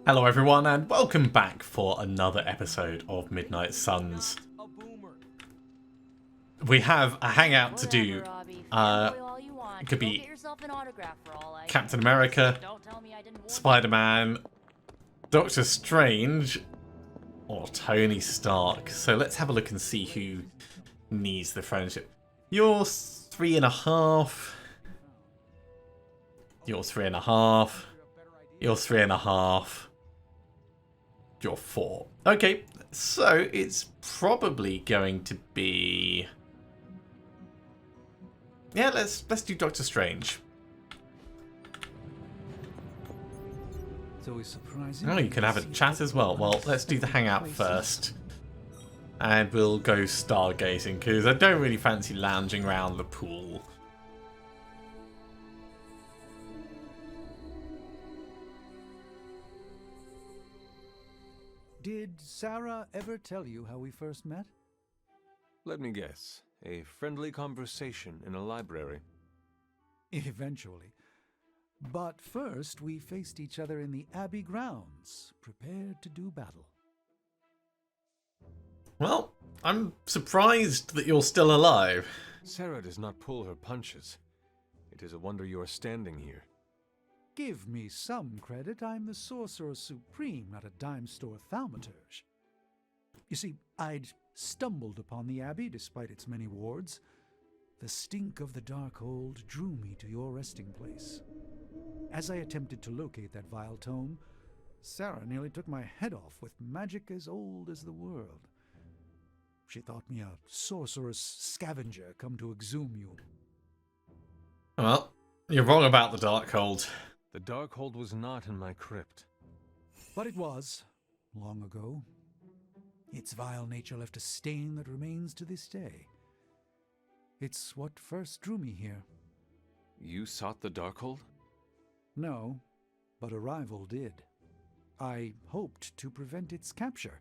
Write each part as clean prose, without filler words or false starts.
Hello everyone and welcome back for another episode of Midnight Suns. We have a hangout to do. It could be Captain America, Spider-Man, Doctor Strange, or Tony Stark. So let's have a look and see who needs the friendship. You're 3.5. You're 3.5. You're 3.5. You're 4. Okay, so it's probably going to be... Yeah, let's do Doctor Strange. It's always surprising. Oh, you can have a chat as well. Well, let's do the hangout first. And we'll go stargazing, because I don't really fancy lounging around the pool. Did Sarah ever tell you how we first met? Let me guess. A friendly conversation in a library. Eventually. But first, we faced each other in the Abbey grounds, prepared to do battle. Well, I'm surprised that you're still alive. Sarah does not pull her punches. It is a wonder you are standing here. Give me some credit. I'm the Sorcerer Supreme, not a dime store thaumaturge. You see, I'd stumbled upon the Abbey despite its many wards. The stink of the Darkhold drew me to your resting place. As I attempted to locate that vile tome, Sarah nearly took my head off with magic as old as the world. She thought me a sorcerous scavenger come to exhume you. Well, you're wrong about the Darkhold. The Darkhold was not in my crypt. But it was, long ago. Its vile nature left a stain that remains to this day. It's what first drew me here. You sought the Darkhold? No, but a rival did. I hoped to prevent its capture.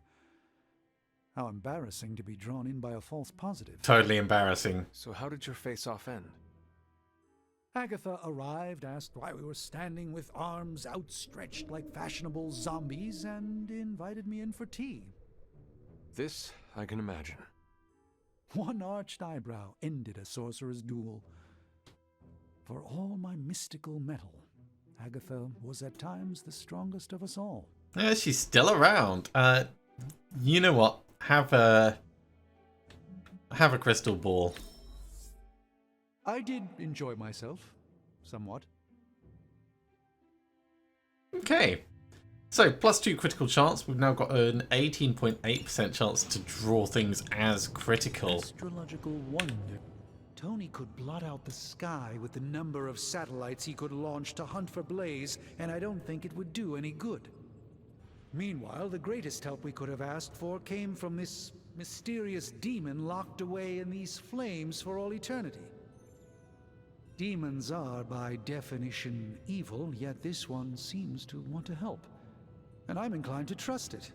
How embarrassing to be drawn in by a false positive. Totally embarrassing. So how did your face-off end? Agatha arrived, asked why we were standing with arms outstretched like fashionable zombies, and invited me in for tea. This I can imagine. One arched eyebrow ended a sorcerer's duel. For all my mystical mettle, Agatha was at times the strongest of us all. Yeah, she's still around. You know what? Have a crystal ball. I did enjoy myself, somewhat. Okay. So, +2 critical chance. We've now got an 18.8% chance to draw things as critical. Astrological wonder. Tony could blot out the sky with the number of satellites he could launch to hunt for Blaze, and I don't think it would do any good. Meanwhile, the greatest help we could have asked for came from this mysterious demon locked away in these flames for all eternity. Demons are, by definition, evil, yet this one seems to want to help. And I'm inclined to trust it.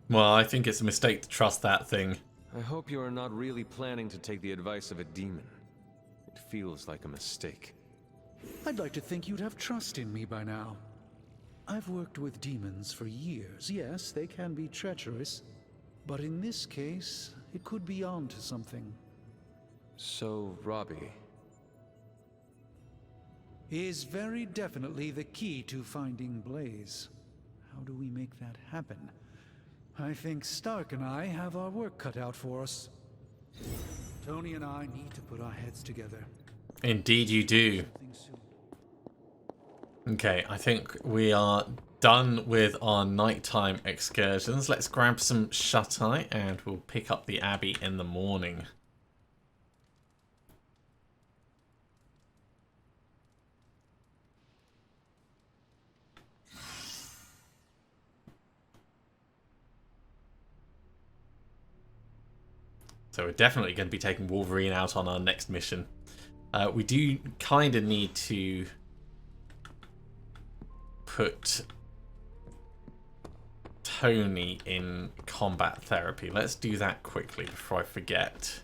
Well, I think it's a mistake to trust that thing. I hope you are not really planning to take the advice of a demon. It feels like a mistake. I'd like to think you'd have trust in me by now. I've worked with demons for years. Yes, they can be treacherous. But in this case, it could be on to something. So, Robbie... is very definitely the key to finding Blaze. How do we make that happen? I think Stark and I have our work cut out for us. Tony and I need to put our heads together. Indeed you do. Okay, I think we are done with our nighttime excursions. Let's grab some shut-eye and we'll pick up the Abbey in the morning. So we're definitely going to be taking Wolverine out on our next mission. We do kind of need to put Tony in combat therapy. Let's do that quickly before I forget.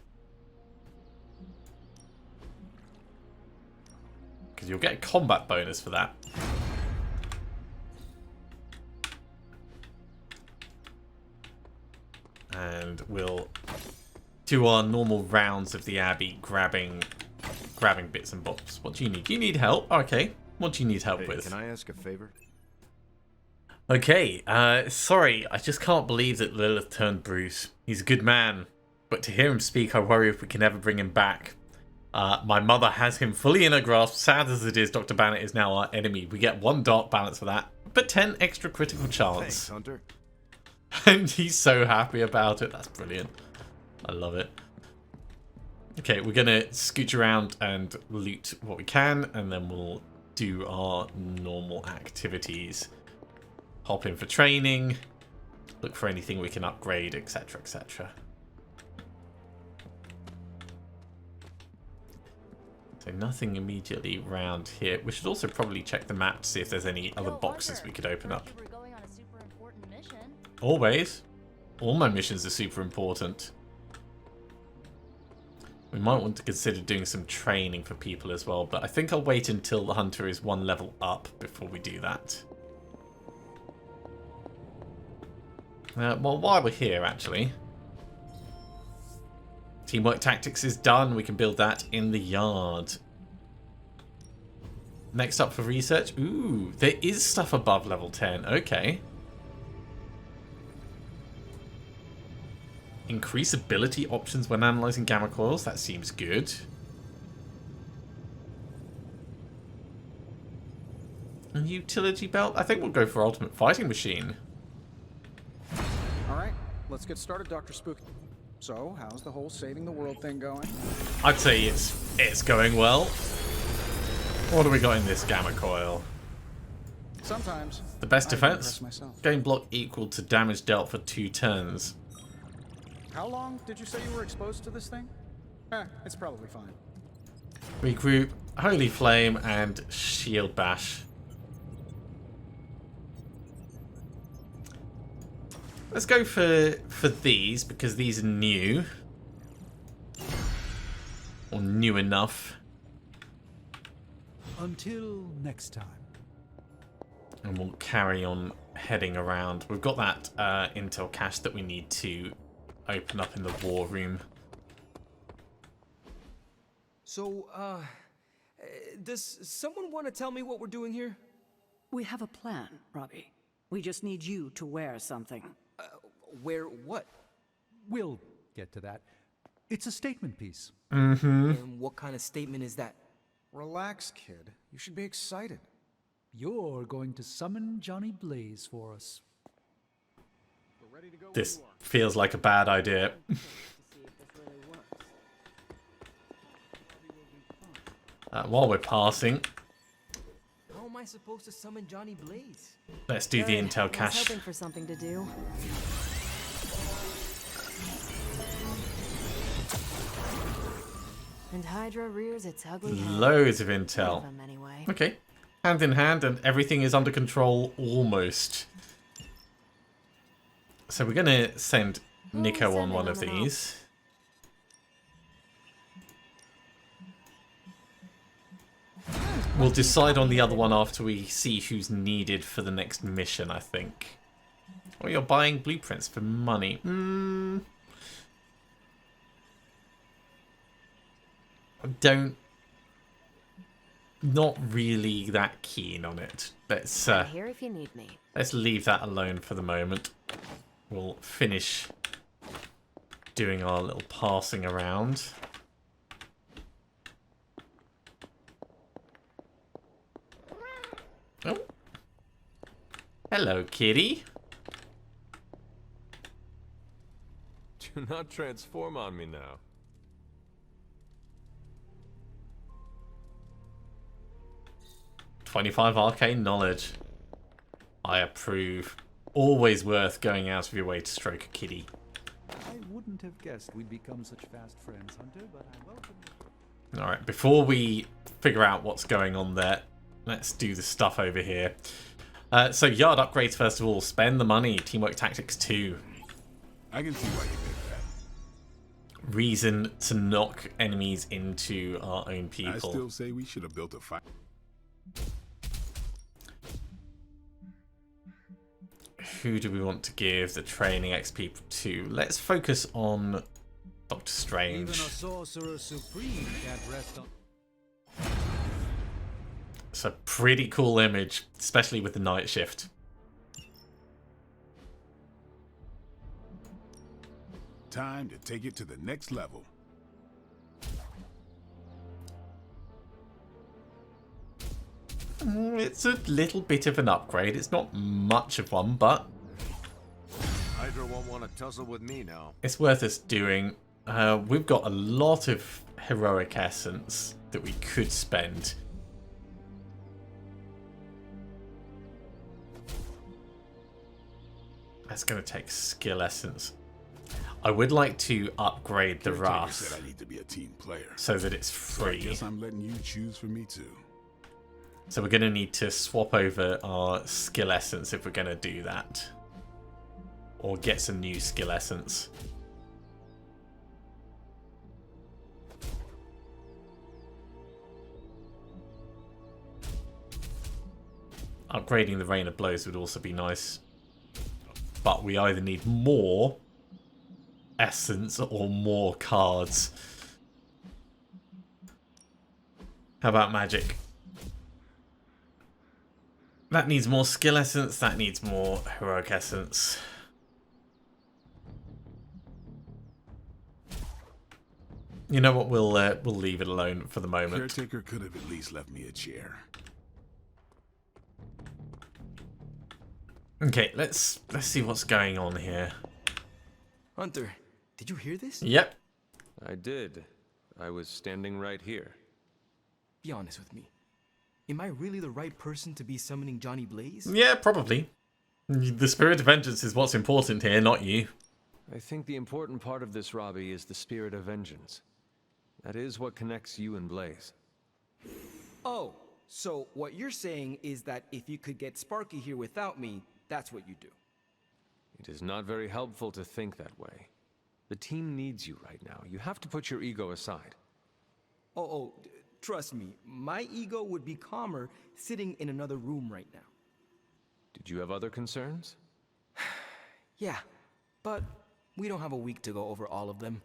Because you'll get a combat bonus for that. and we'll do our normal rounds of the Abbey, grabbing bits and bobs. What do you need? Do you need help? Okay. What do you need help with? Can I ask a favor? Okay, sorry, I just can't believe that Lilith turned Bruce. He's a good man, but to hear him speak, I worry if we can ever bring him back. My mother has him fully in her grasp. Sad as it is, Dr. Banner is now our enemy. We get 1 dark balance for that, but 10 extra critical chance. Thanks, Hunter. And he's so happy about it. That's brilliant. I love it. Okay, we're gonna scooch around and loot what we can, and then we'll do our normal activities. Hop in for training, look for anything we can upgrade, etc, etc. So nothing immediately around here. We should also probably check the map to see if there's any other boxes we could open up. Always. All my missions are super important. We might want to consider doing some training for people as well, but I think I'll wait until the Hunter is 1 level up before we do that. Well, while we're here, actually. Teamwork Tactics is done. We can build that in the yard. Next up for research. Ooh, there is stuff above level 10. Okay. Increase ability options when analyzing gamma coils. That seems good. And utility belt. I think we'll go for ultimate fighting machine. All right, let's get started, Dr. Spooky. So, how's the whole saving the world thing going? I'd say it's going well. What do we got in this gamma coil? Sometimes. The best I defense. impress myself. Gain block equal to damage dealt for 2 turns. How long did you say you were exposed to this thing? It's probably fine. Regroup, Holy Flame, and Shield Bash. Let's go for these, because these are new. Or new enough. Until next time. And we'll carry on heading around. We've got that intel cache that we need to open up in the war room. So, does someone want to tell me what we're doing here? We have a plan, Robbie. We just need you to wear something. Wear what? We'll get to that. It's a statement piece. And what kind of statement is that? Relax, kid. You should be excited. You're going to summon Johnny Blaze for us. This feels like a bad idea. While we're passing, How am I supposed to summon Johnny Blaze? let's do the intel I was cache. hoping for something to do. And Hydra rears its ugly head. Loads of One intel. of them, anyway. Okay. Hand in hand, and everything is under control almost. So we're going to send Nico on one of these. We'll decide on the other one after we see who's needed for the next mission, I think. Or you're buying blueprints for money. Not really that keen on it. I'm here if you need me. Let's leave that alone for the moment. We'll finish doing our little passing around. Oh. Hello, kitty. Do not transform on me now. $25 arcane knowledge. I approve. Always worth going out of your way to stroke a kitty. I wouldn't have guessed we'd become such fast friends, Hunter, but I welcome you. Alright, before we figure out what's going on there, let's do the stuff over here. So yard upgrades first of all. Spend the money. Teamwork Tactics 2. I can see why you picked that. Reason to knock enemies into our own people. I still say we should have built a fight. who do we want to give the training XP to? Let's focus on Doctor Strange. Even a sorcerer supreme can't rest on. It's a pretty cool image, especially with the night shift. Time to take it to the next level. It's a little bit of an upgrade. It's not much of one, but Hydra won't want to tussle with me now. it's worth us doing. We've got a lot of heroic essence that we could spend. That's going to take skill essence. I would like to upgrade the Caretaker Wrath said I need to be a team player. so that it's So I free. guess I'm letting you choose for me too. So we're going to need to swap over our skill essence if we're going to do that. Or get some new skill essence. Upgrading the Rain of Blows would also be nice. But we either need more essence or more cards. How about magic? That needs more skill essence, that needs more heroic essence. You know what, we'll leave it alone for the moment. Caretaker could have at least left me a chair. Okay, let's see what's going on here. Hunter, did you hear this? Yep. I did. I was standing right here. Be honest with me. Am I really the right person to be summoning Johnny Blaze? Yeah, probably. The spirit of vengeance is what's important here, not you. I think the important part of this, Robbie, is the spirit of vengeance. That is what connects you and Blaze. Oh, so what you're saying is that if you could get Sparky here without me, that's what you do. It is not very helpful to think that way. The team needs you right now. You have to put your ego aside. Trust me, my ego would be calmer sitting in another room right now. Did you have other concerns? Yeah, but we don't have a week to go over all of them.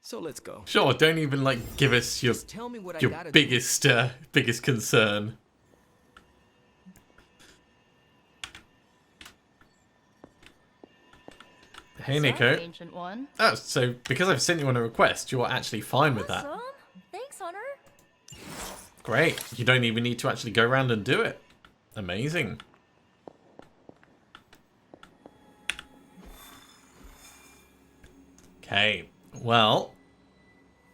So let's go. Sure, don't even like give us your Just tell me what I your gotta biggest biggest concern. Hey, Nico. Ancient one. Oh, so because I've sent you on a request, you're actually fine with that. Awesome. Thanks, Hunter. Great. You don't even need to actually go around and do it. Amazing. Okay. Well,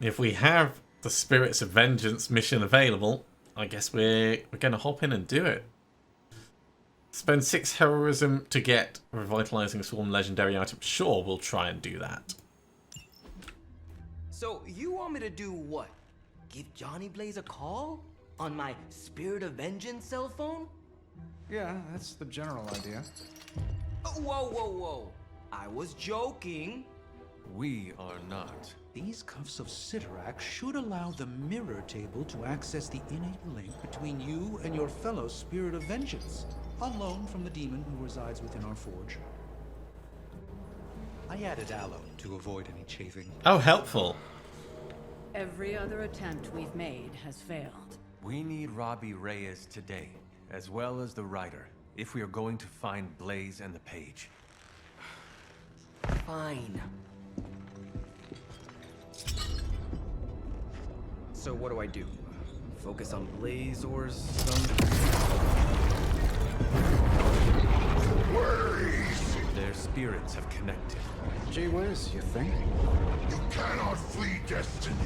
if we have the Spirits of Vengeance mission available, I guess we're going to hop in and do it. Spend 6 heroism to get Revitalizing Swarm legendary item. Sure, we'll try and do that. So you want me to do what? Give Johnny Blaze a call? On my Spirit of Vengeance cell phone? Yeah, that's the general idea. Whoa. I was joking. We are not. These cuffs of Cyttorak should allow the mirror table to access the innate link between you and your fellow Spirit of Vengeance, on loan from the demon who resides within our forge. I added aloe to avoid any chafing. Oh, helpful. Every other attempt we've made has failed. We need Robbie Reyes today, as well as the writer, if we are going to find Blaze and the page. Fine. So what do I do? Focus on Blaze or some... Their spirits have connected. Gee whiz, you think? You cannot flee destiny.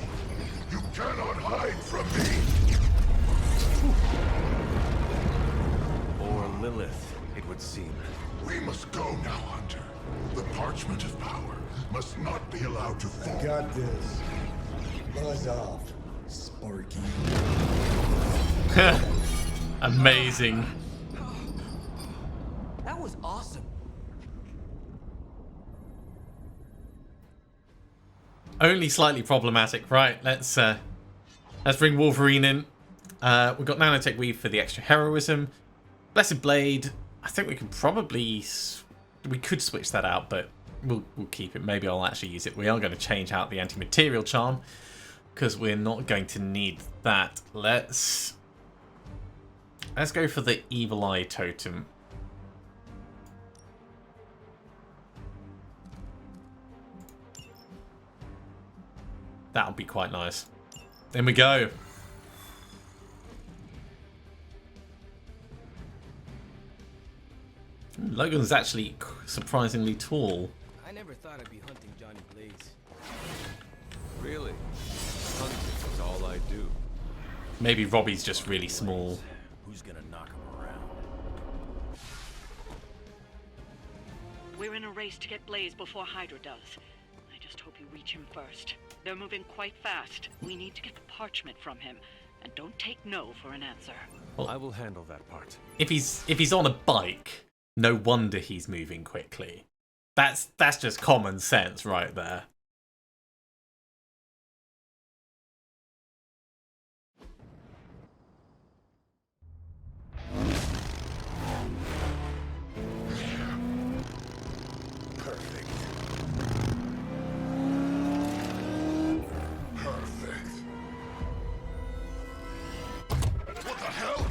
You cannot hide from me. Or Lilith, it would seem. We must go now, Hunter. The parchment of power must not be allowed to fall. Got this. Buzz off, Sparky. Amazing. That was awesome. Only slightly problematic. Right, let's bring Wolverine in. We've got Nanotech Weave for the extra heroism. Blessed Blade. I think we can probably We could switch that out, but we'll keep it. Maybe I'll actually use it. We are going to change out the anti-material charm because we're not going to need that. Let's go for the evil eye totem. That'll be quite nice. In we go. Logan's actually surprisingly tall. I never thought I'd be hunting Johnny Blaze. Really? Hunting is all I do. Maybe Robbie's just really small. Who's gonna knock him around? We're in a race to get Blaze before Hydra does. I just hope you reach him first. They're moving quite fast. We need to get the parchment from him. And don't take no for an answer. Well, I will handle that part. If he's on a bike, no wonder he's moving quickly. That's just common sense right there. Perfect. Perfect. What the hell?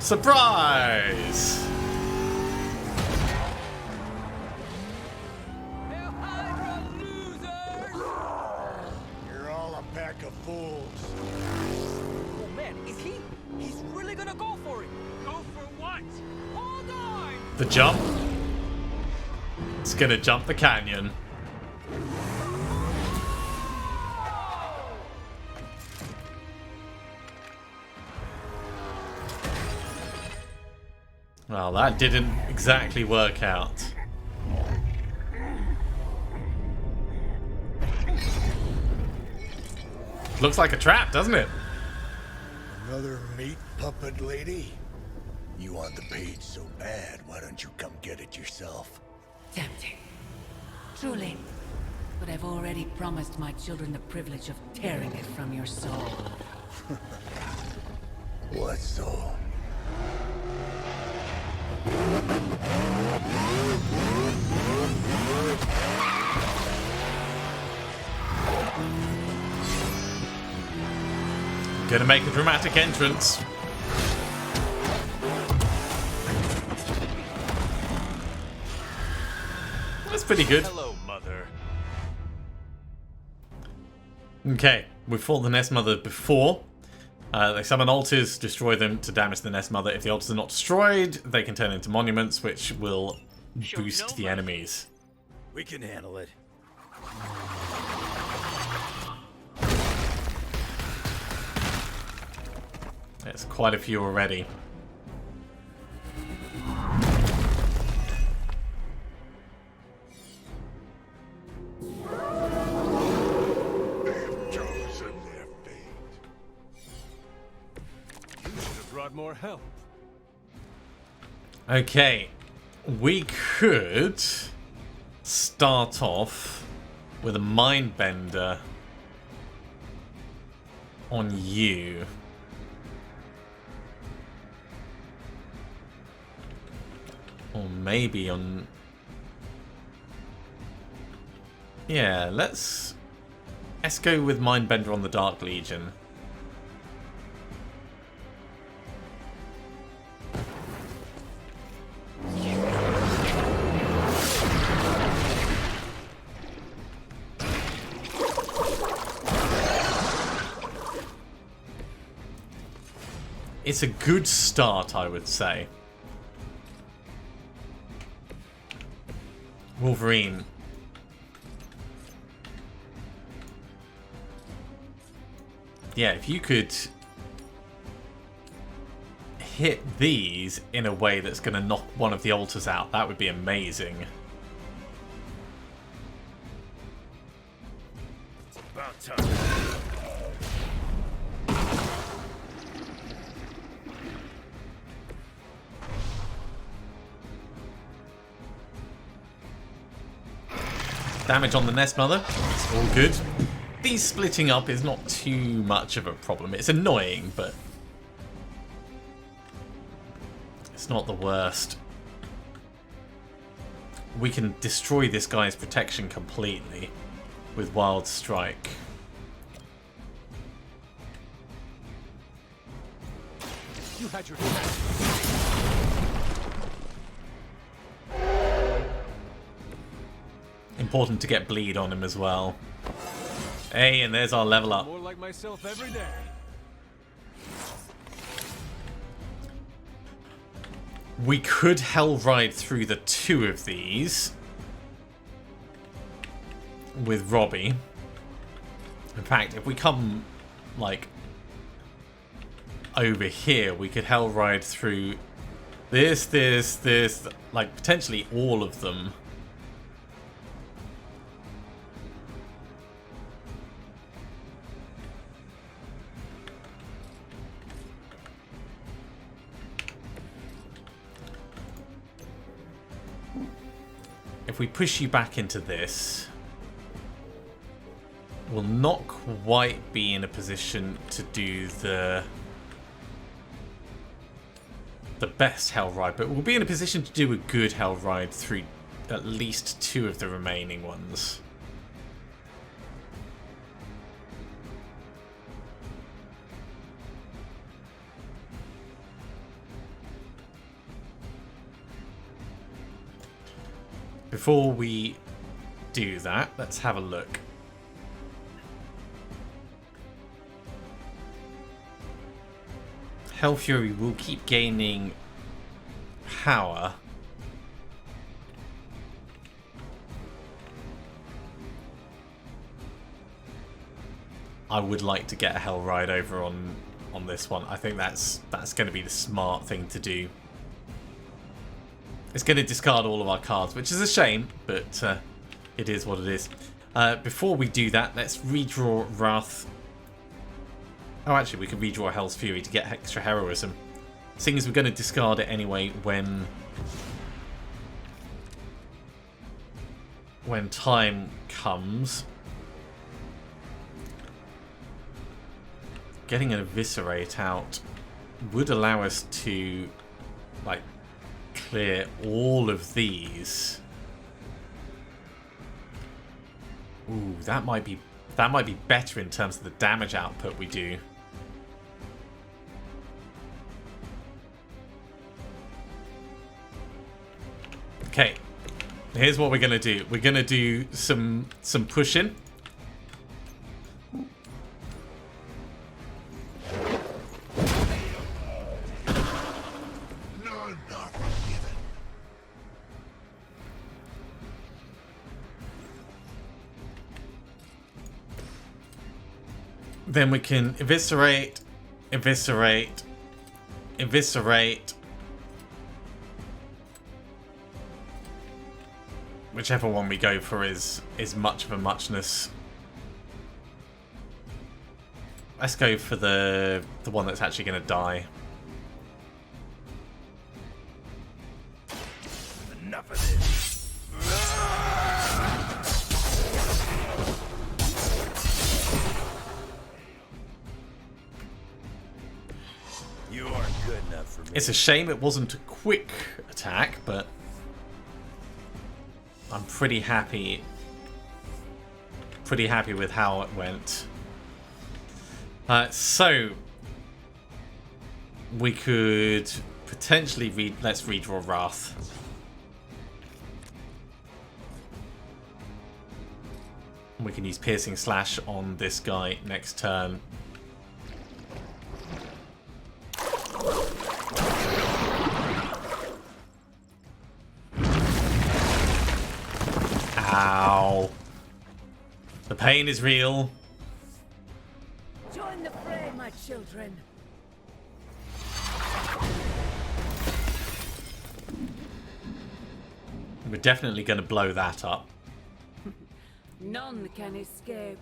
Surprise! You're all a pack of fools. Oh man, he's really gonna go for it. Go for what? Hold on! The jump. It's gonna jump the canyon. Well, that didn't exactly work out. Looks like a trap, doesn't it? Another meat puppet lady? You want the page so bad, why don't you come get it yourself? Tempting. Truly. But I've already promised my children the privilege of tearing it from your soul. What soul? Gonna make a dramatic entrance. That's pretty good. Hello, Mother. Okay, we've fought the Nest Mother before. They summon altars, destroy them to damage the Nest Mother. If the altars are not destroyed, they can turn into monuments, which will boost the enemies. We can handle it. There's quite a few already. Chosen their fate. You should have brought more help. Okay, we could start off with a mind bender on you. Or maybe on... Yeah, let's go with Mindbender on the Dark Legion. It's a good start, I would say. Wolverine. Yeah, if you could hit these in a way that's going to knock one of the altars out, that would be amazing. It's about time. Damage on the Nest Mother. It's all good. These splitting up is not too much of a problem. It's annoying, but it's not the worst. we can destroy this guy's protection completely with Wild Strike. You had your Important to get bleed on him as well. Hey, and there's our level up. More like myself every day. We could hell ride through the two of these with Robbie. In fact, if we come like over here, we could hell ride through this, like potentially all of them. If we push you back into this, we'll not quite be in a position to do the best hell ride, but we'll be in a position to do a good hell ride through at least two of the remaining ones. Before we do that, let's have a look. Hell Fury will keep gaining power. I would like to get a Hell Ride over on this one. I think that's going to be the smart thing to do. It's going to discard all of our cards, which is a shame, but it is what it is. Before we do that, let's redraw Wrath. Oh, actually, we can redraw Hell's Fury to get extra heroism. Seeing as we're going to discard it anyway when time comes. Getting an Eviscerate out would allow us to, like, clear all of these. Ooh, that might be better in terms of the damage output we do. Okay, here's what we're gonna do. We're gonna do some pushing. Then we can eviscerate, eviscerate, eviscerate. Whichever one we go for is much of a muchness. Let's go for the one that's actually going to die. Enough of this. You aren't good enough for me. It's a shame it wasn't a quick attack, but I'm pretty happy with how it went. So we could potentially let's redraw Wrath. We can use Piercing Slash on this guy next turn. Ow. The pain is real. Join the fray, my children. We're definitely going to blow that up. None can escape.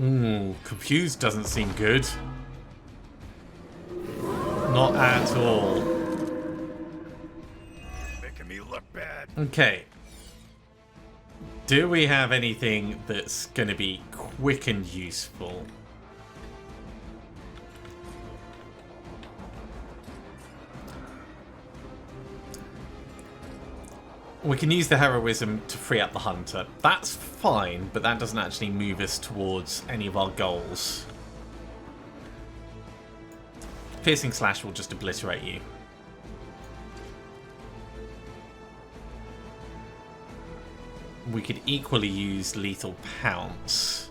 Ooh, confused doesn't seem good. Not at all. Making me look bad. Okay. Do we have anything that's going to be quick and useful? We can use the heroism to free up the hunter. That's fine, but that doesn't actually move us towards any of our goals. Piercing slash will just obliterate you. We could equally use lethal pounce.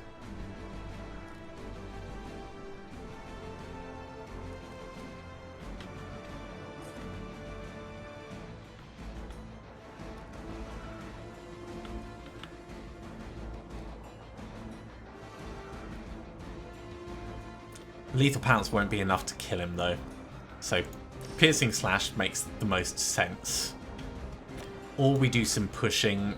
Lethal pounce won't be enough to kill him though. So piercing slash makes the most sense. Or we do some pushing.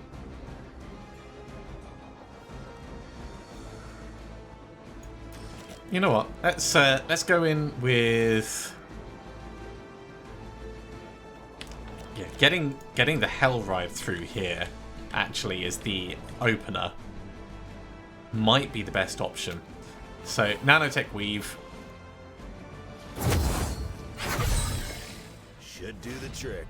You know what? Let's go in with getting the Hell Ride through here actually is the opener. Might be the best option. So nanotech weave should do the trick.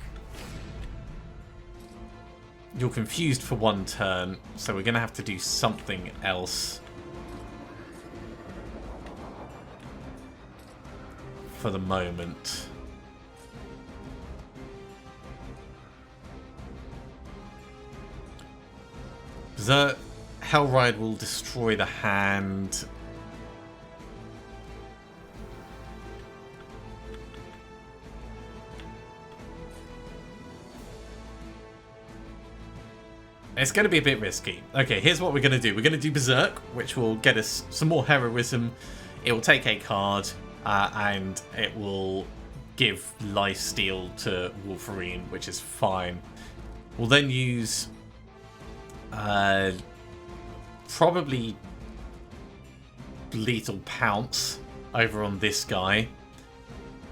You're confused for one turn, so we're gonna have to do something else for the moment. The Hellride will destroy the hand. It's going to be a bit risky. Okay, here's what we're going to do. We're going to do Berserk, which will get us some more heroism. It will take a card, and it will give lifesteal to Wolverine, which is fine. We'll then use probably lethal pounce over on this guy.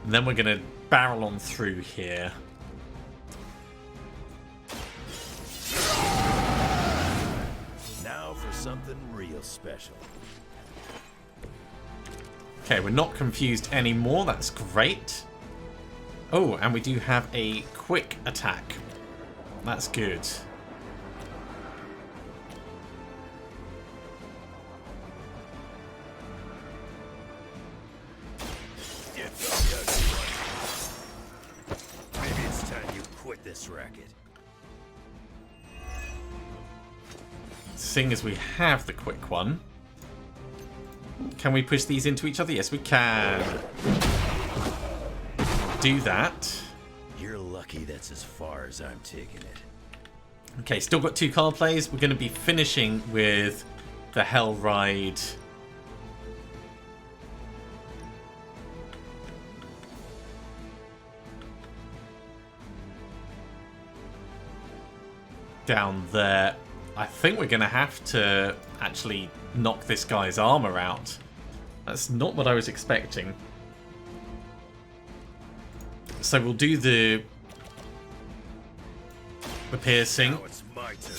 And then we're going to barrel on through here. Now for something real special. Okay, we're not confused anymore. That's great. Oh, and we do have a quick attack. That's good. Maybe it's time you quit this racket. Seeing as we have the quick one, can we push these into each other? Yes, we can. Do that. You're lucky that's as far as I'm taking it. Okay, still got 2 card plays. We're going to be finishing with the Hell Ride. Down there. I think we're going to have to actually knock this guy's armor out. That's not what I was expecting. So we'll do the piercing. Now it's my turn.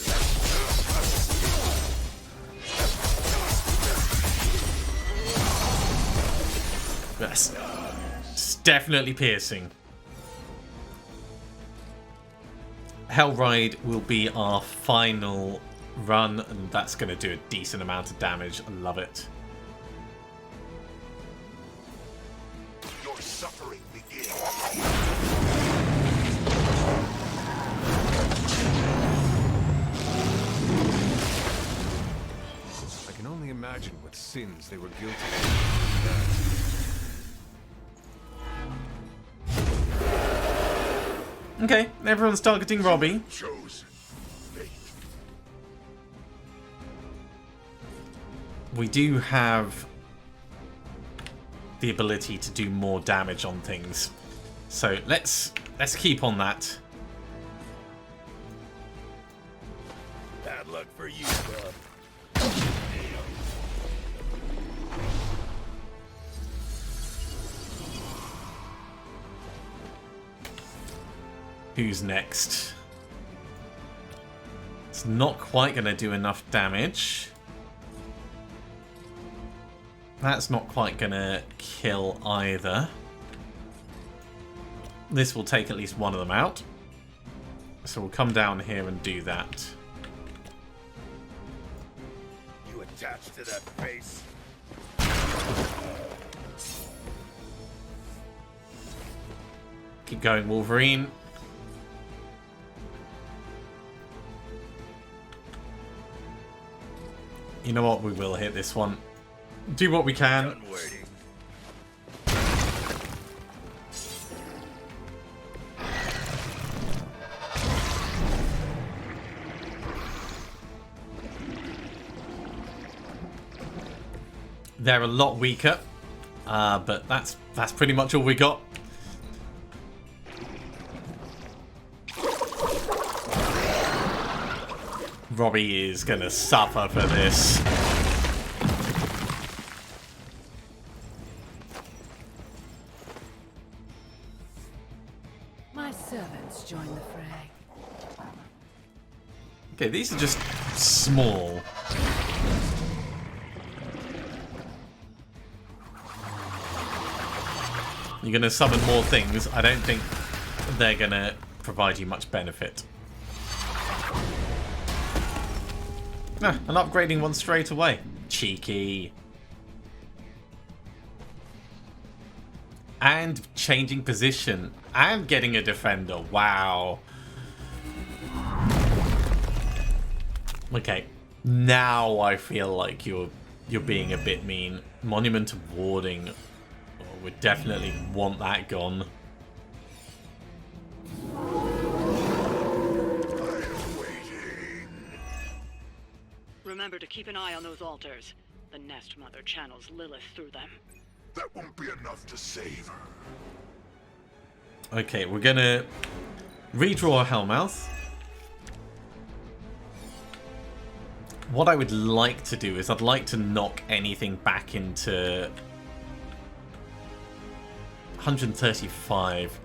Yes. It's definitely piercing. Hellride will be our final run, and that's going to do a decent amount of damage. I love it. Your suffering begins. I can only imagine what sins they were guilty of. Okay, everyone's targeting Robbie. Chose fate. We do have the ability to do more damage on things, so let's keep on that. Bad luck for you, bub. Who's next? It's not quite going to do enough damage. That's not quite going to kill either. This will take at least one of them out. So we'll come down here and do that. You attached to that face? Keep going, Wolverine. You know what? We will hit this one. Do what we can. Done waiting. They're a lot weaker, but that's pretty much all we got. Robbie is gonna suffer for this. My servants join the fray. Okay, these are just small. You're gonna summon more things. I don't think they're gonna provide you much benefit. Ah, and upgrading one straight away. Cheeky. And changing position. And getting a defender. Wow. Okay. Now I feel like you're being a bit mean. Monument of Warding. Oh, we definitely want that gone. Remember to keep an eye on those altars. The Nest Mother channels Lilith through them. That won't be enough to save her. Okay, we're gonna redraw Hellmouth. What I would like to do is I'd like to knock anything back into 135.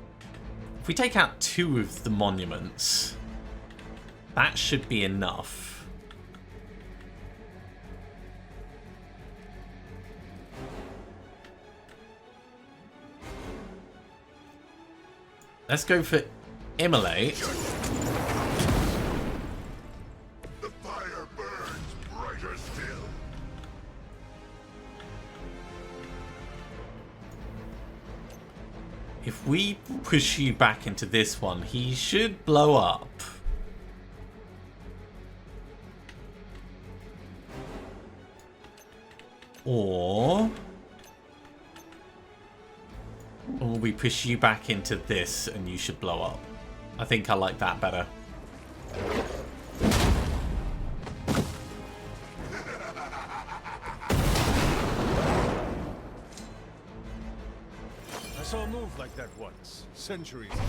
If we take out 2 of the monuments, that should be enough. Let's go for Immolate. The fire burns brighter still. If we push you back into this one, he should blow up. Or we push you back into this and you should blow up. I think I like that better. I saw a move like that once, centuries ago.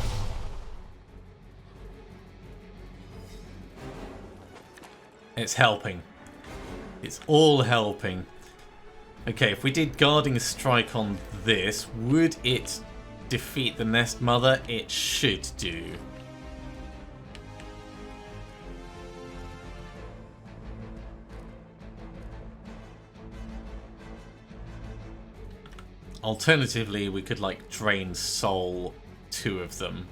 It's helping. It's all helping. Okay, if we did Guarding Strike on this, would it defeat the Nest Mother? It should do. Alternatively, we could like Drain Soul 2 of them.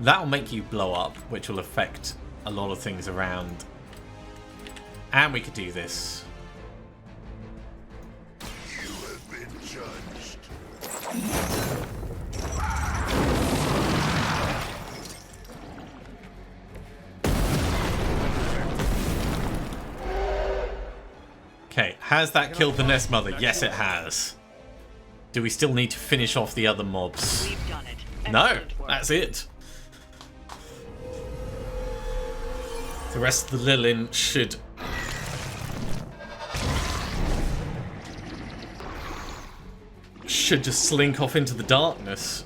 That'll make you blow up, which will affect a lot of things around. And we could do this. You have been judged. Okay, has that killed the Nest Mother? Yes, it has. Do we still need to finish off the other mobs? We've done it. No, that's it. The rest of the Lilin should just slink off into the darkness.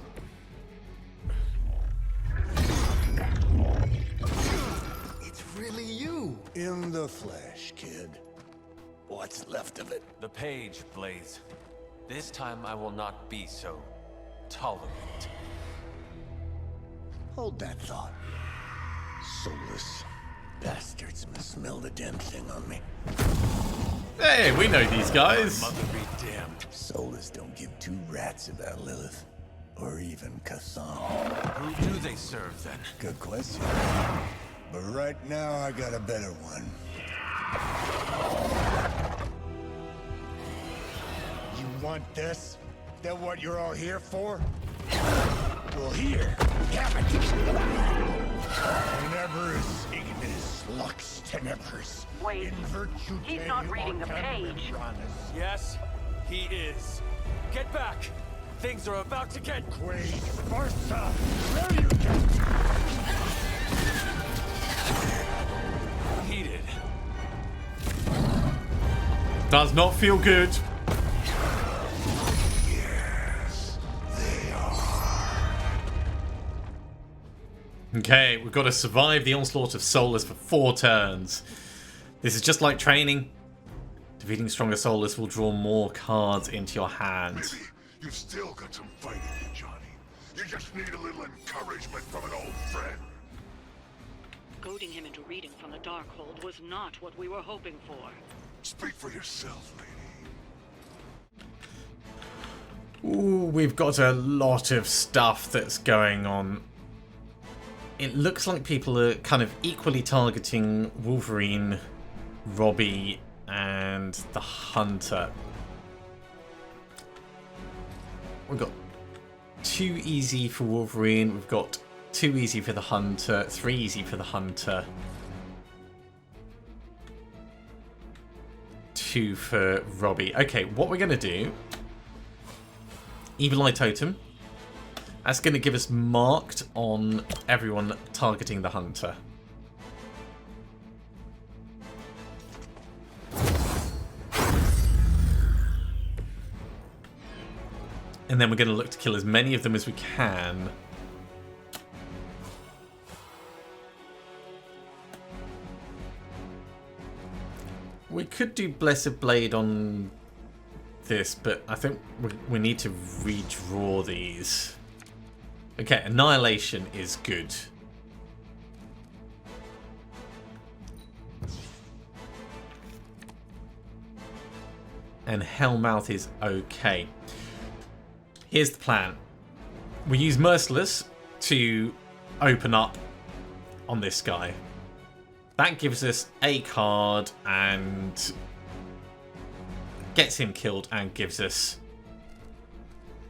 It's really you. In the flesh, kid. What's left of it? The page, Blaze. This time I will not be so tolerant. Hold that thought. Soulless bastards must smell the damn thing on me. Hey, we know these guys. Mother be damned. Soulless don't give two rats about Lilith. Or even Kassan. Who do they serve, then? Good question. But right now, I got a better one. You want this? That what you're all here for? Well, here, have it. Tenebris ignis lux tenebris. Wait, In virtue he's not reading the page. Yes, he is. Get back! Things are about to get... Quaid Sparta! Where you get? heated. Does not feel good. Yes, they are. Okay, we've got to survive the onslaught of Soulless for 4 turns. This is just like training. Defeating stronger Soulless will draw more cards into your hand. Maybe you've still got some fight in you, Johnny. You just need a little encouragement from an old friend. Goading him into reading from the Darkhold was not what we were hoping for. Speak for yourself, lady. Ooh, we've got a lot of stuff that's going on. It looks like people are kind of equally targeting Wolverine, Robbie, and the Hunter. We've got 2 easy for Wolverine, we've got 2 easy for the Hunter, 3 easy for the Hunter, 2 for Robbie. Okay, what we're going to do... Evil Eye Totem. That's going to give us marked on everyone targeting the Hunter. And then we're going to look to kill as many of them as we can. We could do Blessed Blade on this, but I think we need to redraw these. Okay, Annihilation is good. And Hellmouth is okay. Here's the plan. We use Merciless to open up on this guy. That gives us a card and gets him killed and gives us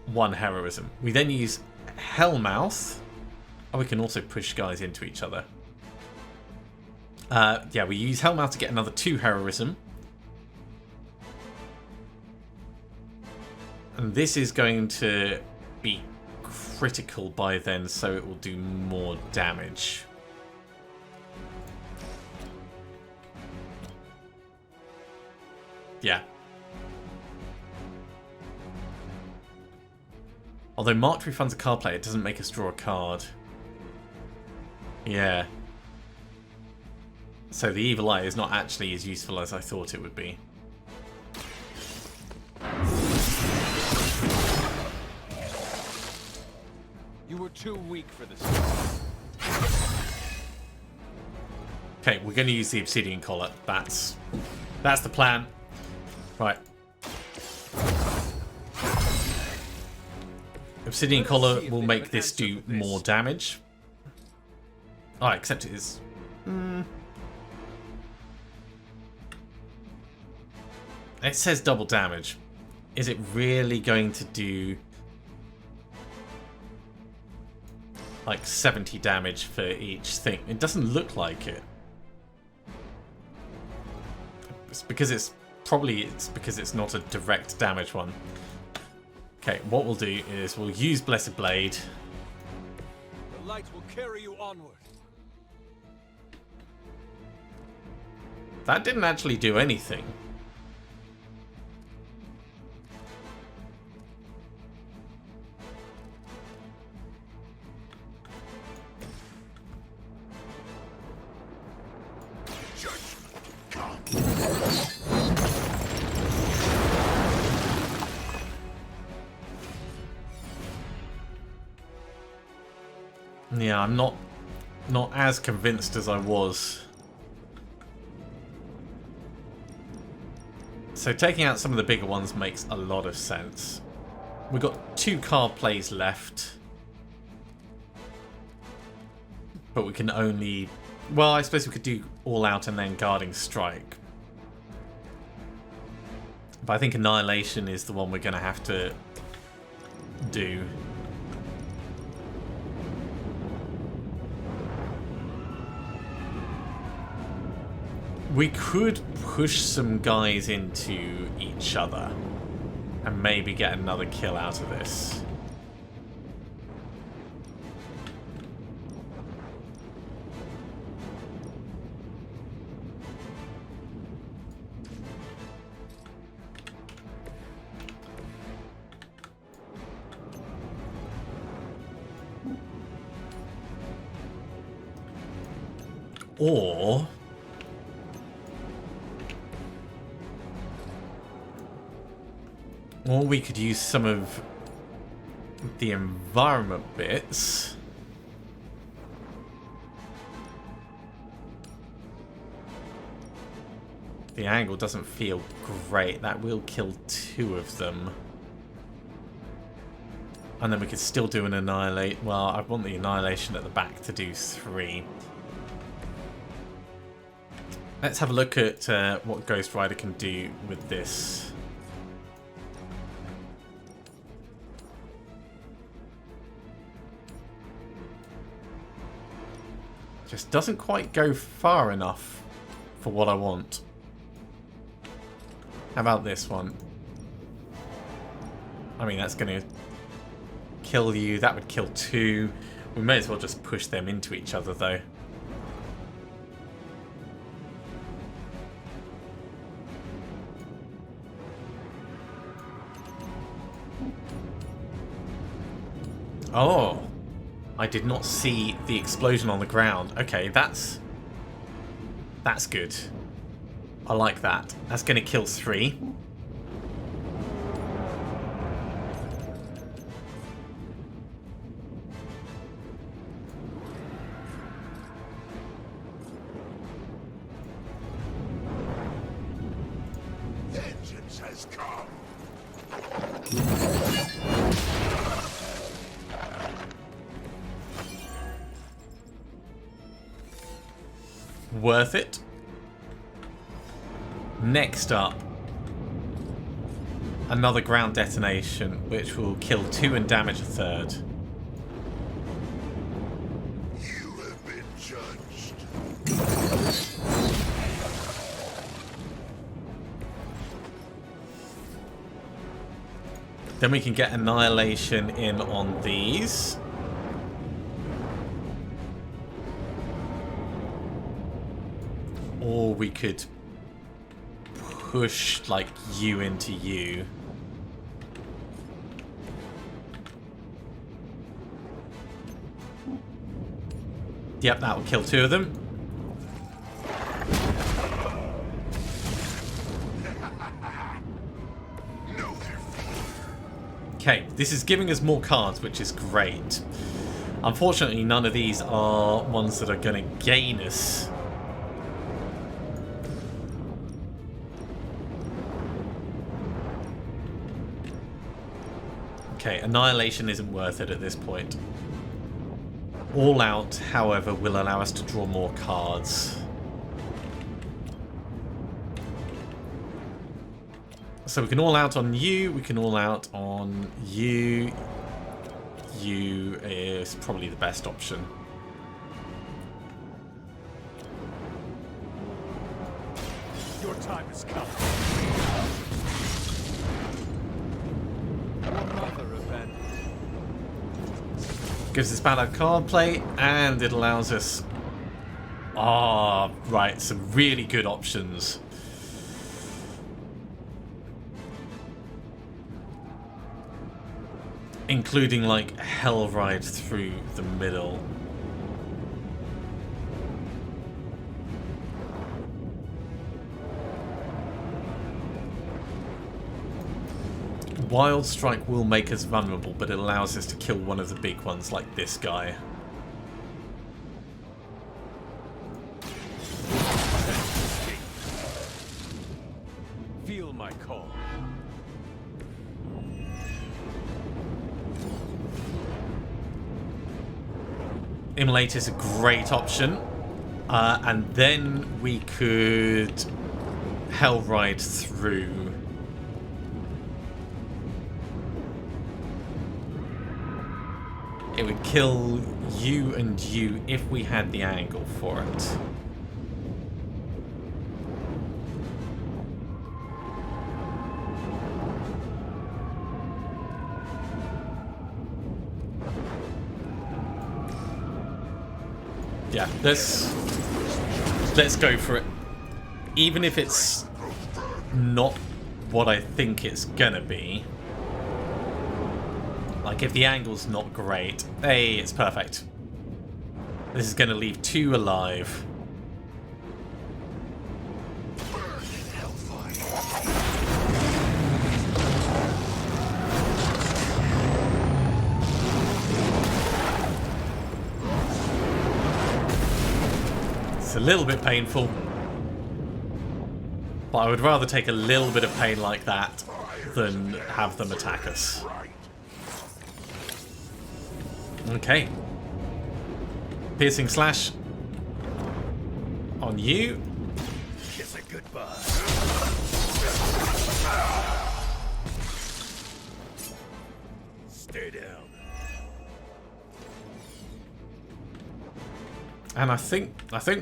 1 heroism. We then use Hellmouth. Oh, we can also push guys into each other. Yeah, we use Hellmouth to get another 2 heroism. And this is going to be critical by then, so it will do more damage. Yeah. Although marked refunds a card play, it doesn't make us draw a card. Yeah. So the Evil Eye is not actually as useful as I thought it would be. You were too weak for this. Okay, we're going to use the Obsidian Collar. That's the plan. Right. Obsidian Collar will make this do more damage. Oh, except it is... It says double damage. Is it really going to do... like 70 damage for each thing? It doesn't look like it. It's because it's... Probably it's because it's not a direct damage one. Okay, what we'll do is we'll use Blessed Blade. The light will carry you onward. That didn't actually do anything. Yeah, I'm not as convinced as I was. So taking out some of the bigger ones makes a lot of sense. We've got 2 card plays left. But we can only... Well, I suppose we could do All Out and then Guarding Strike. But I think Annihilation is the one we're going to have to do. We could push some guys into each other and maybe get another kill out of this. Or we could use some of the environment bits. The angle doesn't feel great. That will kill 2 of them. And then we could still do an Annihilate. Well, I want the Annihilation at the back to do 3. Let's have a look at what Ghost Rider can do with this. Just doesn't quite go far enough for what I want. How about this one? I mean, that's going to kill you. That would kill 2. We may as well just push them into each other, though. Oh, I did not see the explosion on the ground. Okay, that's good. I like that. That's going to kill 3. Vengeance has come. Worth it. Next up, another ground detonation, which will kill 2 and damage a 3rd. You have been judged. Then we can get Annihilation in on these. Or we could push, like, you into you. Yep, that will kill 2 of them. Okay, this is giving us more cards, which is great. Unfortunately, none of these are ones that are going to gain us. Okay, Annihilation isn't worth it at this point. All Out, however, will allow us to draw more cards. So we can All Out on you, we can All Out on you. You is probably the best option. Your time has come. Gives us bad card play, and it allows us... Ah, right, some really good options. Including, like, Hell Ride through the middle. Wild Strike will make us vulnerable, but it allows us to kill one of the big ones, like this guy. my call. Immolate is a great option. And then we could Hell Ride through. It would kill you and you if we had the angle for it. Yeah, let's go for it. Even if it's not what I think it's gonna be. Like, if the angle's not great, hey, it's perfect. This is gonna leave 2 alive. It's a little bit painful, but I would rather take a little bit of pain like that than have them attack us. Okay. Piercing slash on you. Kiss it goodbye. Stay down. And I think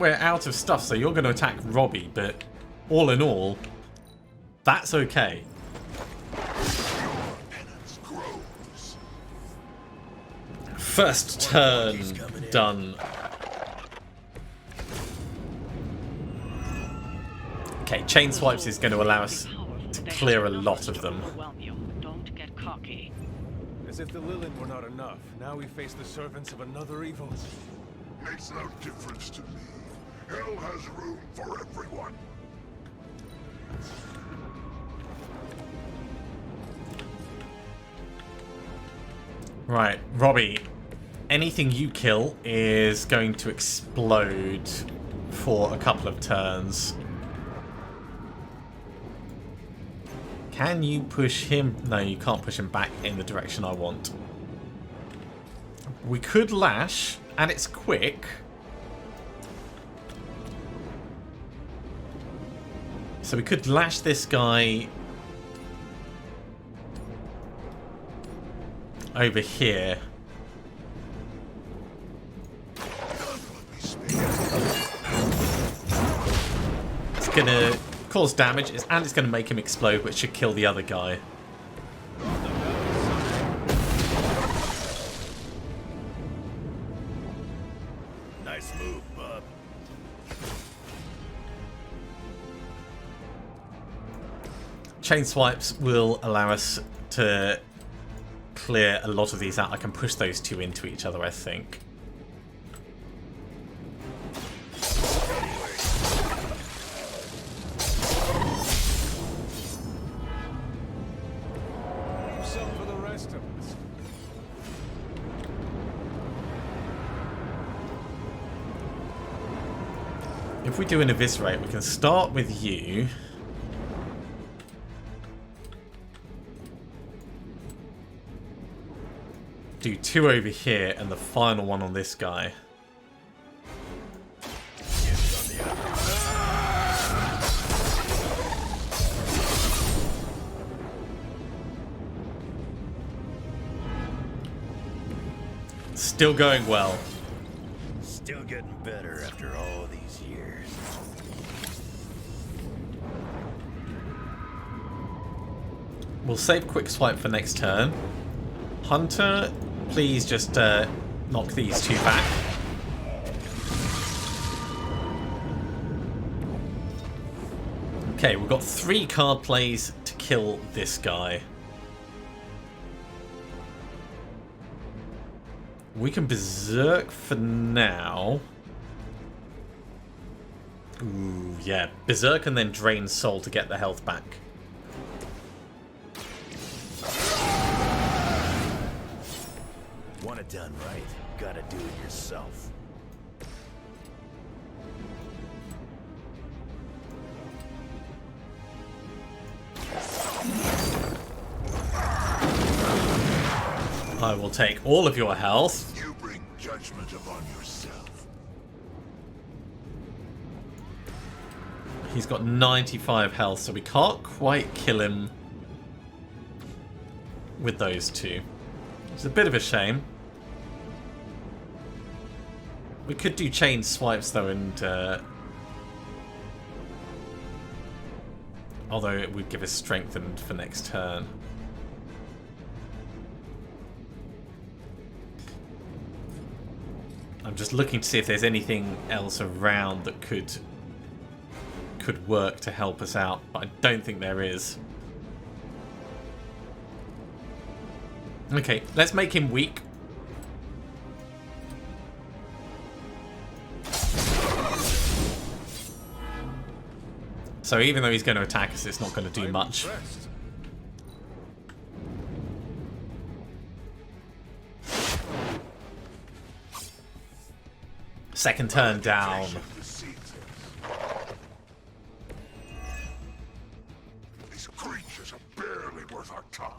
we're out of stuff, so you're going to attack Robbie, but all in all, that's okay. First turn done. Okay, chain swipes is going to allow us to clear a lot of them. Don't get cocky. As if the Lilith were not enough, now we face the servants of another evil. Makes no difference to me. Hell has room for everyone. Right, Robbie. Anything you kill is going to explode for a couple of turns. Can you push him? No, you can't push him back in the direction I want. We could lash, and it's quick. So we could lash this guy over here. It's gonna cause damage, and it's gonna make him explode, which should kill the other guy. Nice move, bub. Chain swipes will allow us to clear a lot of these out. I can push those 2 into each other, I think. Some for the rest of us. If we do an eviscerate, we can start with you. Do 2 over here, and the final one on this guy. Still going well. Still getting better after all these years. We'll save quick swipe for next turn. Hunter, please just knock these 2 back. Okay, we've got 3 card plays to kill this guy. We can berserk for now. Ooh, yeah. Berserk and then drain soul to get the health back. Want it done right, gotta do it yourself. I will take all of your health. You bring judgment upon yourself. He's got 95 health, so we can't quite kill him with those two. It's a bit of a shame. We could do chain swipes though, and although it would give us strengthened for next turn. I'm just looking to see if there's anything else around that could work to help us out, but I don't think there is. Okay, let's make him weak. So even though he's going to attack us, it's not going to do much. Second turn down. These creatures are barely worth our time.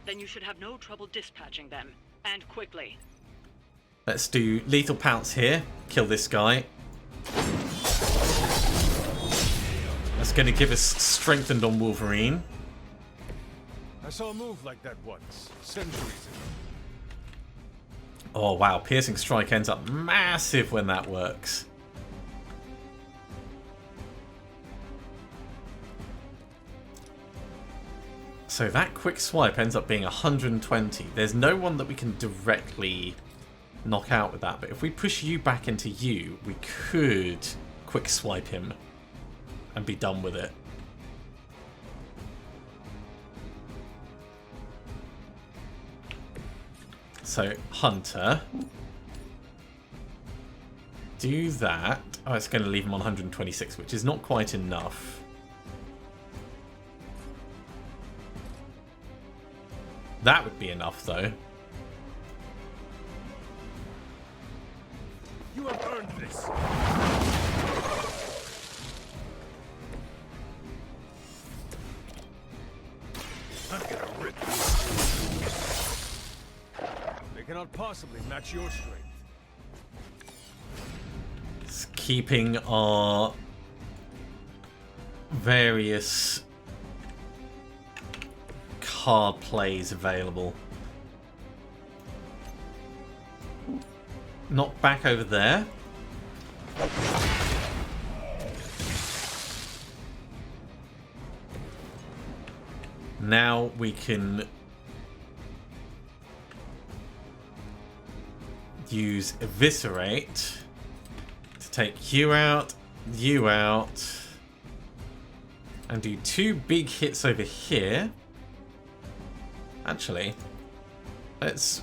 Then you should have no trouble dispatching them, and quickly. Let's do lethal pounce here. Kill this guy. That's going to give us strengthened on Wolverine. I saw a move like that once, centuries ago. Oh wow, piercing strike ends up massive when that works. So that quick swipe ends up being 120. There's no one that we can directly knock out with that, but if we push you back into you, we could quick swipe him and be done with it. So, Hunter. Do that. Oh, it's going to leave him on 126, which is not quite enough. That would be enough, though. You have earned this. I'm gonna rip you. They cannot possibly match your strength. It's keeping our various card plays available. Knock back over there. Now we can use Eviscerate to take you out, and do 2 big hits over here. Actually, let's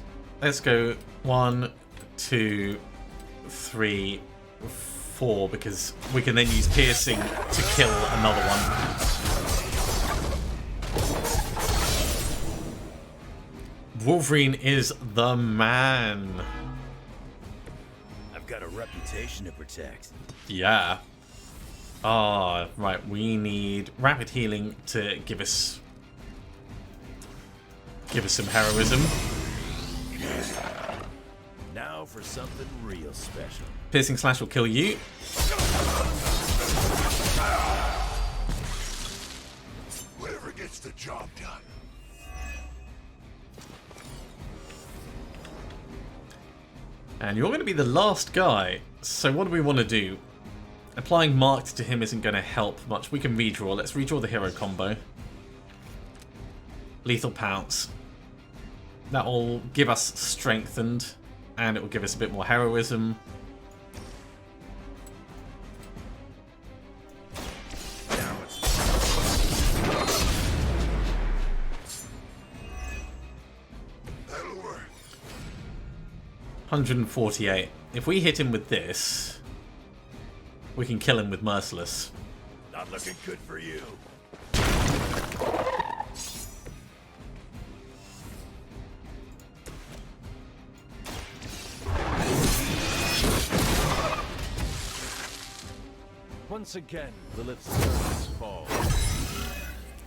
go 1, 2, 3, 4, because we can then use piercing to kill another one. Wolverine is the man. I've got a reputation to protect. Yeah. Ah, right. We need rapid healing to give us some heroism. Now for something real special. Piercing slash will kill you. Whatever gets the job done. And you're going to be the last guy. So what do we want to do? Applying marked to him isn't going to help much. We can redraw. Let's redraw the hero combo. Lethal pounce. That will give us strengthened, and it will give us a bit more heroism. That'll work. 148. If we hit him with this, we can kill him with Merciless. Not looking good for you. Once again, Lilith's servants fall.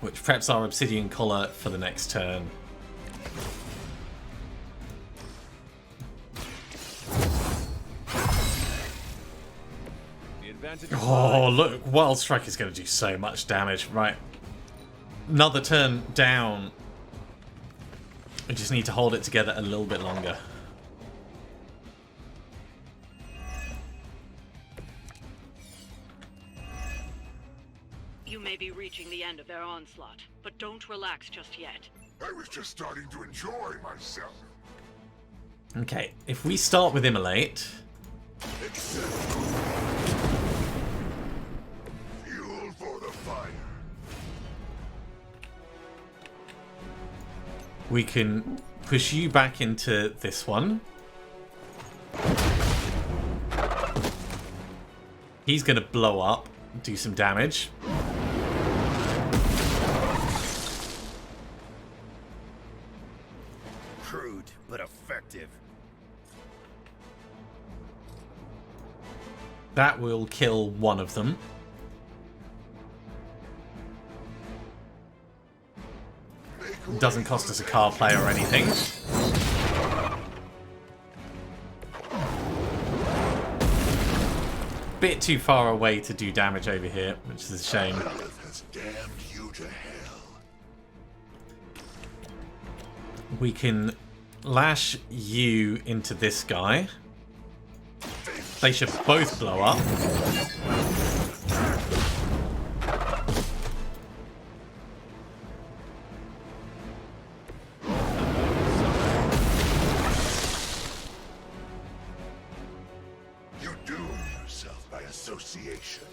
Which preps our Obsidian Collar for the next turn. advantage. Oh, look, Wild Strike is going to do so much damage. Right. Another turn down. We just need to hold it together a little bit longer. You may be reaching the end of their onslaught, but don't relax just yet. I was just starting to enjoy myself. Okay, if we start with Immolate... Fuel for the fire. We can push you back into this one. He's going to blow up, do some damage. Crude, but effective. That will kill one of them. Doesn't cost us a card play or anything. Bit too far away to do damage over here, which is a shame. Has damned you to hell. We can lash you into this guy. They should both blow up. You doom yourself by association.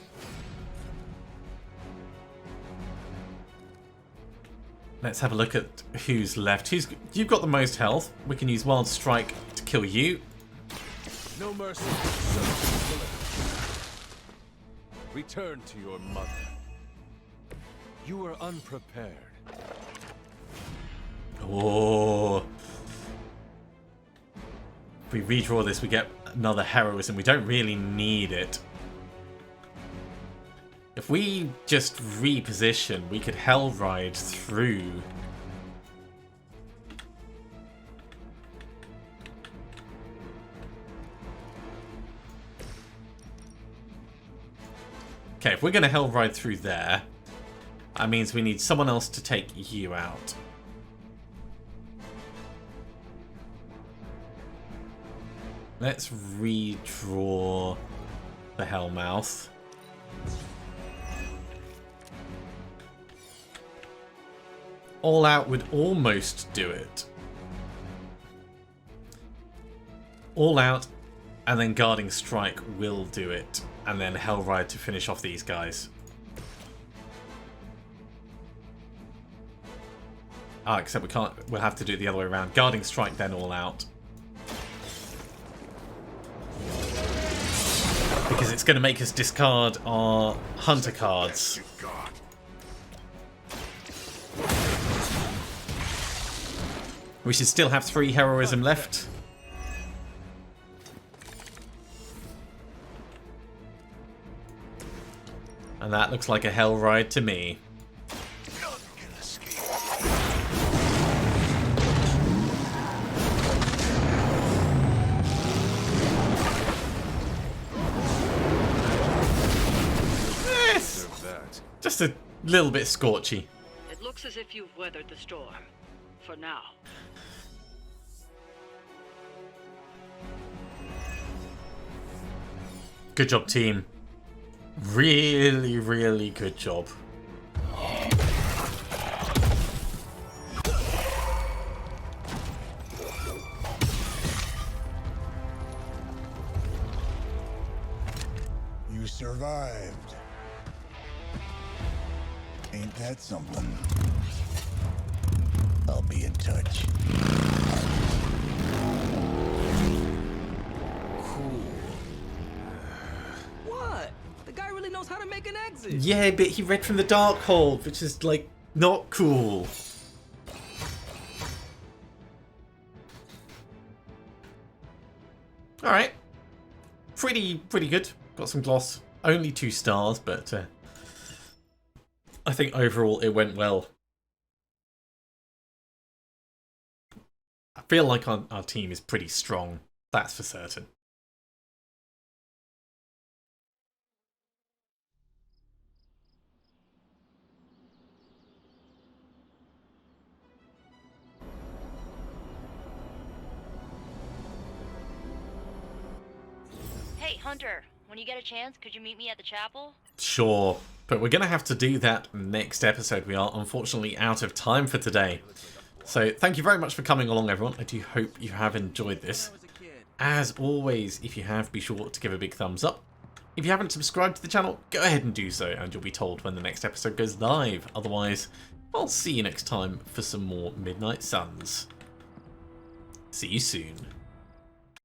Let's have a look at who's left. You've got the most health. We can use Wild Strike to kill you. No mercy. Return to your mother. You were unprepared. Oh. If we redraw this, we get another heroism. We don't really need it. If we just reposition, we could hell ride through. Okay, if we're going to hell ride through there, that means we need someone else to take you out. Let's redraw the Hellmouth. All Out would almost do it. All Out and then Guarding Strike will do it. And then Hellride to finish off these guys. Ah, except we can't. We'll have to do it the other way around. Guarding Strike, then All Out. Because it's going to make us discard our Hunter cards. We should still have 3 heroism left. And that looks like a hell ride to me. Yes. Just a little bit scorchy. It looks as if you've weathered the storm. For now. Good job, team. Really, really good job. You survived. Ain't that something? I'll be in touch. What? The guy really knows how to make an exit. Yeah, but he read from the Darkhold, which is, like, not cool. Alright. Pretty good. Got some gloss. Only 2 stars, but I think overall it went well. I feel like our team is pretty strong. That's for certain. Hunter, when you get a chance, could you meet me at the chapel? Sure, but we're going to have to do that next episode. We are unfortunately out of time for today. So thank you very much for coming along, everyone. I do hope you have enjoyed this. As always, if you have, be sure to give a big thumbs up. If you haven't subscribed to the channel, go ahead and do so, and you'll be told when the next episode goes live. Otherwise, I'll see you next time for some more Midnight Suns. See you soon.